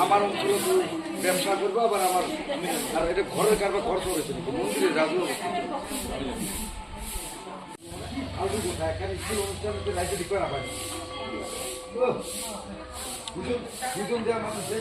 আমার ব্যবসা করবো আবার আমার আর এটা ঘরের কারবার খরচ করেছে মন্দিরের রাজু অনুষ্ঠান রাজ্য ঠিক করে পারি দুজন যে আমাদের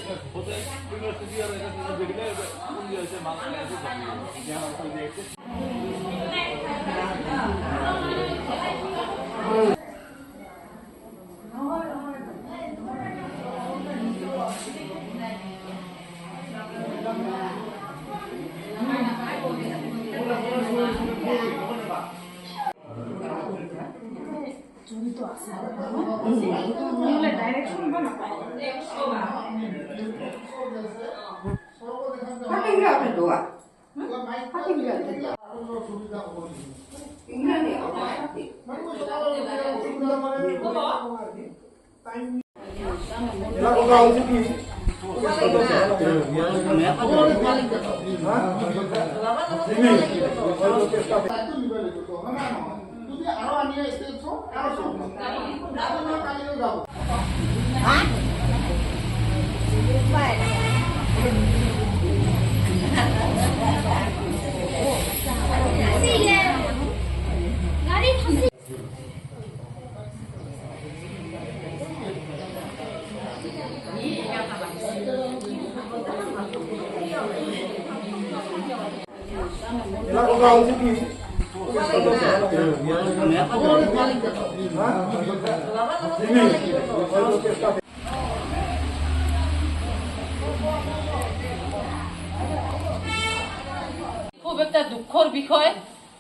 খুব একটা দুঃখর বিষয়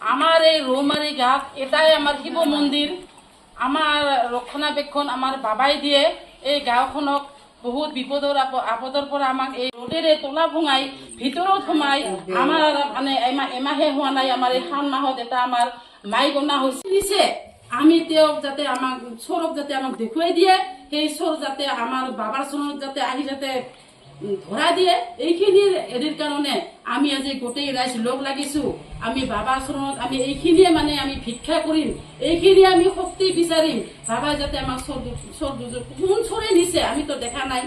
আমার এই রৌমারি ঘাট এটাই আমার শিৱ মন্দিৰ আমাৰ ৰক্ষণাবেক্ষণ আমাৰ বাবাই দিয়ে এই গাঁওখনক বহুত বিপদৰ আপদৰ পৰা আমাক এই ৰোডেৰে তোলা ভঙাই ভিতৰত সোমাই আমাৰ মানে এমাহে হোৱা নাই আমাৰ এই শাওণ মাহত এটা আমাৰ মাই গনা হৈছে আমি তেওঁক যাতে আমাক চোৰক যাতে আমাক দেখুৱাই দিয়ে সেই চোৰ যাতে আমাৰ বাবাৰ চোৰত যাতে আহি যাতে ধৰা দিয়ে এইখিনিৰ এদিৰ কাৰণে আমি আজি গোটেই ৰাইজ লগ লাগিছো আমি বাবাৰ চৰণত আমি এইখিনিয়ে মানে আমি ভিক্ষা কৰিম এইখিনি আমি শক্তি বিচাৰিম বাবা যাতে আমাক চোৰ কোন চোৰে নিছে আমি তো দেখা নাই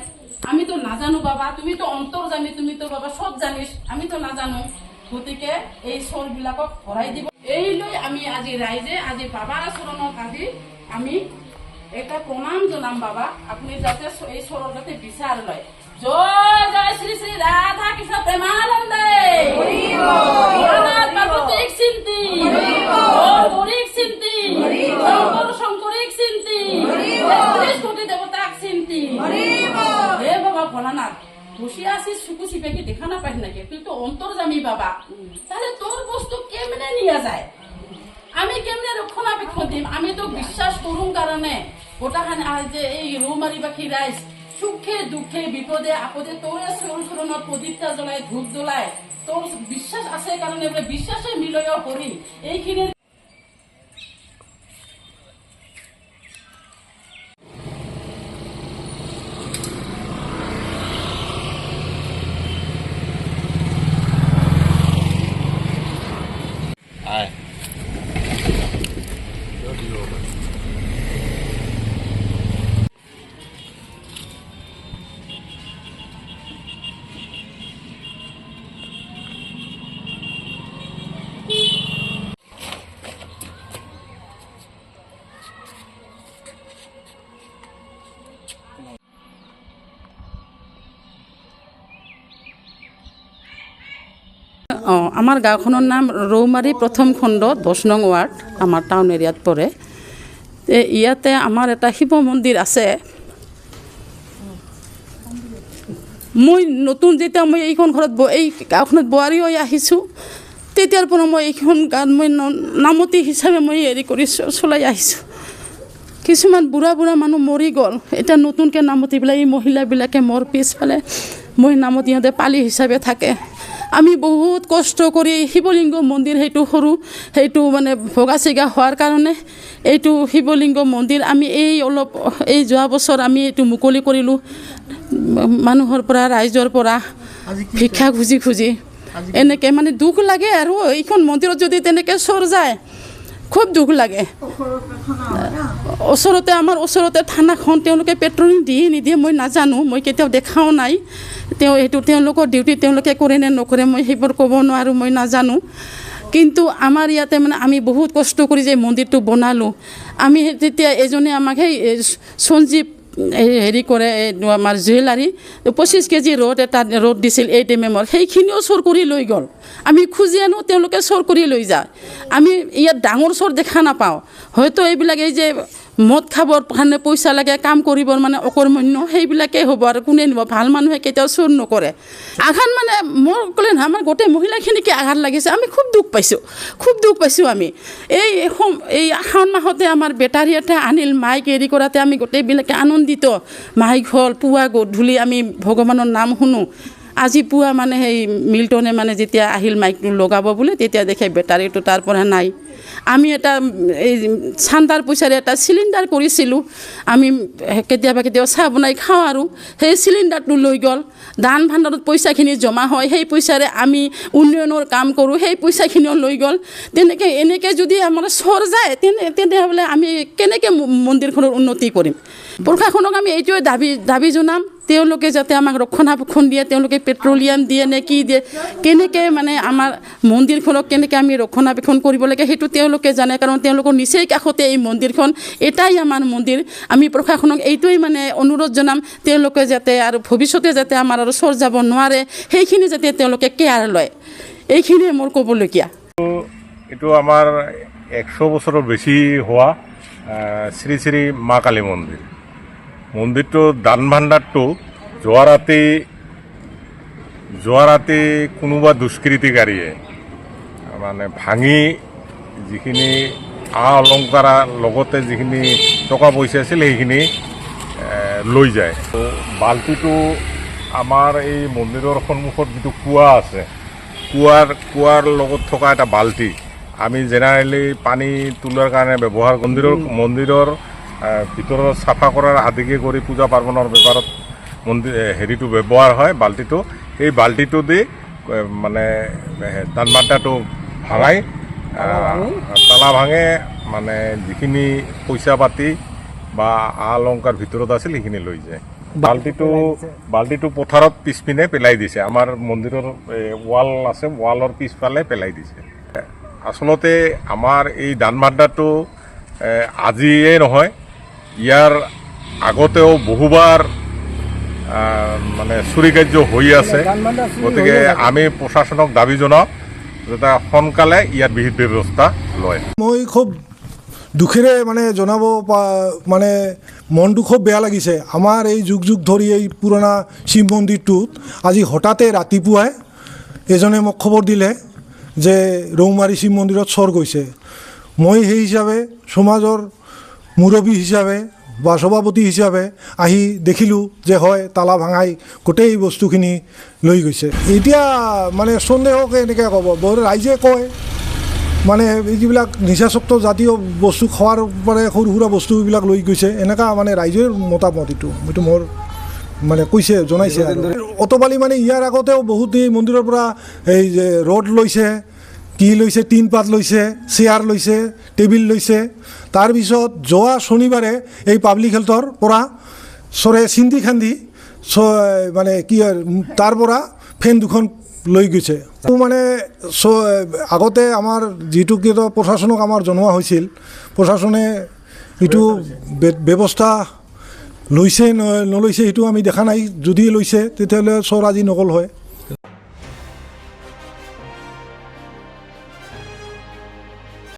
আমি তো নাজানো বাবা তুমি তো অন্তৰ্যামী তুমি তো বাবা সব জানিস আমি তো নাজানো গতিকে এই চোৰবিলাকক ধৰাই দিব এই লৈ আমি আজি ৰাইজে আজি বাবাৰ চৰণত আজি আমি এটা প্ৰণাম জনাম বাবা আপুনি যাতে এই চোৰৰ যাতে বিচাৰ লয় জয় জয় শ্রী শ্রী রাধা কৃষ্ণ প্রেমানন্দে পার্বতীক চিন্তি হরিক চিন্তি শঙ্করিক চিন্তি ৩০ কোটি দেবতাক চিন্তি হে বাবা ভোলানাথ বসে আছিস শুকু চিপেকে দেখা না পাই নাকি তুই তো অন্তর্যামী বাবা তাহলে তোর বস্তু কেমনে নিয়ে যায় আমি কেমনে রক্ষণাবেক্ষণ দিম আমি তো বিশ্বাস করুম কারণে গোটাখানে যে এই রৌমারিবাসী রাইজ সুখে দুঃখে বিপদে আপদে তোরে চৰণত প্ৰদীপ্তা জ্বলাই ধূপ জ্বলাই তোৰ বিশ্বাস আছে কাৰণে বিশ্বাসে মিলয় কৰি এইখিনি আমাৰ গাঁওখনৰ নাম ৰৌমাৰী প্ৰথম খণ্ড ১০ নং ৱাৰ্ড আমাৰ টাউন এৰিয়াত পৰে ইয়াতে আমাৰ এটা শিৱ মন্দিৰ আছে মই নতুন যেতিয়া মই এইখন ঘৰত এই গাঁওখনত বোৱাৰী হৈ আহিছোঁ তেতিয়াৰ পৰা মই এইখন গাঁৱত মই নামতি হিচাপে মই হেৰি কৰি চলাই আহিছোঁ কিছুমান বুঢ়া মানুহ মৰি গ'ল এতিয়া নতুনকৈ নামতিবিলাক এই মহিলাবিলাকে মোৰ পিছফালে মই নামতি সিহঁতে পালি হিচাপে থাকে আমি বহুত কষ্ট কৰি শিৱলিংগ মন্দিৰ সেইটো সৰু সেইটো মানে ভগা চিগা হোৱাৰ কাৰণে এইটো শিৱলিংগ মন্দিৰ আমি এই যোৱা বছৰ আমি এইটো মুকলি কৰিলোঁ মানুহৰ পৰা ৰাইজৰ পৰা ভিক্ষা খুজি এনেকৈ মানে দুখ লাগে আৰু এইখন মন্দিৰত যদি তেনেকৈ চোৰ যায় খুব দুখ লাগে। আমাৰ ওচৰতে থানাখন তেওঁলোকে পেট্ৰলিং দিয়ে নিদিয়ে মই নাজানো, মই কেতিয়াও দেখাও নাই। তেওঁলোকৰ ডিউটি তেওঁলোকে কৰে নে নকৰে মই সেইবোৰ ক'ব নোৱাৰোঁ, মই নাজানো। কিন্তু আমাৰ ইয়াতে মানে আমি বহুত কষ্ট কৰি যে মন্দিৰটো বনালোঁ। আমি তেতিয়া এজনে আমাক সেই সঞ্জীৱ হেৰি কৰে আমাৰ জুৱেলাৰী 25 কেজি এটা ৰ'দ দিছিল ATM-ৰ, সেইখিনিও চোৰ কৰি লৈ গ'ল। আমি খুজি আনো তেওঁলোকে চোৰ কৰি লৈ যায়। আমি ইয়াত ডাঙৰ চোৰ দেখা নাপাওঁ, হয়তো এইবিলাক এই যে মদ খাবৰ কাৰণে পইচা লাগে কাম কৰিবৰ মানে অকৰ্মণ্য সেইবিলাকেই হ'ব আৰু কোনে নিব, ভাল মানুহে কেতিয়াও চোৰ নকৰে। আঘাত মানে মোৰ ক'লে নহয় আমাৰ গোটেই মহিলাখিনিকে আঘাত লাগিছে, আমি খুব দুখ পাইছোঁ আমি। এই শাওণ মাহতে আমাৰ বেটাৰী এটা আনিল মাইক হেৰি কৰাতে আমি গোটেইবিলাকে আনন্দিত, মাইক হ'ল পুৱা গধূলি আমি ভগৱানৰ নাম শুনো। আজি পুৱা মানে সেই মিল্টনে মানে যেতিয়া আহিল মাইকটো লগাব বোলে তেতিয়া দেখে বেটাৰীটো তাৰ পৰা নাই। আমি এটা এই চান্দাৰ পইচাৰে এটা চিলিণ্ডাৰ কৰিছিলোঁ, আমি কেতিয়াবা চাহ বনাই খাওঁ আৰু সেই চিলিণ্ডাৰটো লৈ গ'ল। দান ভাণ্ডাৰত পইচাখিনি জমা হয়, সেই পইচাৰে আমি উন্নয়নৰ কাম কৰোঁ, সেই পইচাখিনিও লৈ গ'ল। এনেকৈ যদি আমাৰ চোৰ যায় তেনেহ'লে আমি কেনেকৈ মন্দিৰখনৰ উন্নতি কৰিম? প্ৰশাসনক আমি এইটোৱে দাবী জনাম, তেওঁলোকে যাতে আমাক ৰক্ষণাবেক্ষণ দিয়ে, তেওঁলোকে পেট্ৰলিয়াম দিয়ে নে কি দিয়ে, কেনেকৈ মানে আমাৰ মন্দিৰখনক কেনেকৈ আমি ৰক্ষণাবেক্ষণ কৰিব লাগে সেইটো তেওঁলোকে জানে, কাৰণ তেওঁলোকৰ নিচেই কাষতে এই মন্দিৰখন, এটাই আমাৰ মন্দিৰ। আমি প্ৰশাসনক এইটোৱেই মানে অনুৰোধ জনাম, তেওঁলোকে যাতে আৰু ভৱিষ্যতে যাতে আমাৰ আৰু চোৰ যাব নোৱাৰে সেইখিনি যাতে তেওঁলোকে কেয়াৰ লয়, এইখিনিয়ে মোৰ ক'বলগীয়া। এইটো আমাৰ 100 বছৰৰ বেছি হোৱা শ্ৰী শ্ৰী মা কালী মন্দিৰ। মন্দিৰটো দান ভাণ্ডাৰটো যোৱা ৰাতি কোনোবা দুষ্কৃতিকাৰীয়ে মানে ভাঙি যিখিনি অলংকাৰ লগতে যিখিনি টকা পইচা আছিল সেইখিনি লৈ যায়। বাল্টিটো আমাৰ এই মন্দিৰৰ সন্মুখত যিটো কুঁৱা আছে, কুঁৱাৰ লগত থকা এটা বাল্টি আমি জেনেৰেলি পানী তোলাৰ কাৰণে ব্যৱহাৰ, মন্দিৰৰ ভিতৰত চাফা কৰাৰ আদিকে কৰি পূজা পাৰ্বণৰ বেপাৰত হেৰিটো ব্যৱহাৰ হয় বাল্টিটো। এই বাল্টিটো দি মানে দান ভাণ্ডাৰটো ভাঙাই তালা ভাঙে, মানে যিখিনি পইচা পাতি বা অলংকাৰ ভিতৰত আছিল সেইখিনি লৈ যায়। বাল্টিটো পথাৰত পিছপিনে পেলাই দিছে, আমাৰ মন্দিৰৰ ৱাল আছে, ৱালৰ পিছফালে পেলাই দিছে। আচলতে আমাৰ এই দান ভাণ্ডাৰটো আজিয়ে নহয়, ইয়াৰ আগতেও বহুবাৰ মানে চুৰি কাৰ্য হৈ আছে। গতিকে আমি প্ৰশাসনক দাবী জনাওঁ যাতে সোনকালে ইয়াৰ বিহিত ব্যৱস্থা লয়। মই খুব দুখেৰে মানে জনাব মানে মনটো খুব বেয়া লাগিছে। আমাৰ এই যুগ ধৰি এই পুৰণা শিৱ মন্দিৰটোত আজি হঠাতে ৰাতিপুৱাই এজনে মোক খবৰ দিলে যে ৰৌমাৰী শিৱ মন্দিৰত চোৰ গৈছে। মই সেই হিচাপে সমাজৰ মুৰব্বী হিচাপে বা সভাপতি হিচাপে আহি দেখিলোঁ যে হয় তালা ভাঙাই গোটেই বস্তুখিনি লৈ গৈছে। এতিয়া মানে সন্দেহকে এনেকৈ ক'ব, ৰাইজে কয় মানে এই যিবিলাক নিচাসক্ত জাতীয় বস্তু খোৱাৰ পৰা সৰু সুৰা বস্তুবিলাক লৈ গৈছে, এনেকুৱা মানে ৰাইজৰ মতামত। এইটো মোৰ মানে কৈছে, জনাইছে। অতবালি মানে ইয়াৰ আগতেও বহুত এই মন্দিৰৰ পৰা এই যে ৰড লৈছে, কি লৈছে, টিন পাত লৈছে, চেয়াৰ লৈছে, টেবিল লৈছে। তাৰপিছত যোৱা শনিবাৰে এই পাব্লিক হেল্থৰ পৰা চৰে চিন্তি খান্দি মানে কি তাৰ পৰা ফেন দুখন লৈ গৈছে। মানে আগতে আমাৰ যিটো কি প্ৰশাসনক আমাৰ জনোৱা হৈছিল, প্ৰশাসনে এইটো ব্যৱস্থা লৈছে নলৈছে সেইটো আমি দেখা নাই। যদি লৈছে তেতিয়াহ'লে চোৰ আজি নগ'ল হয়।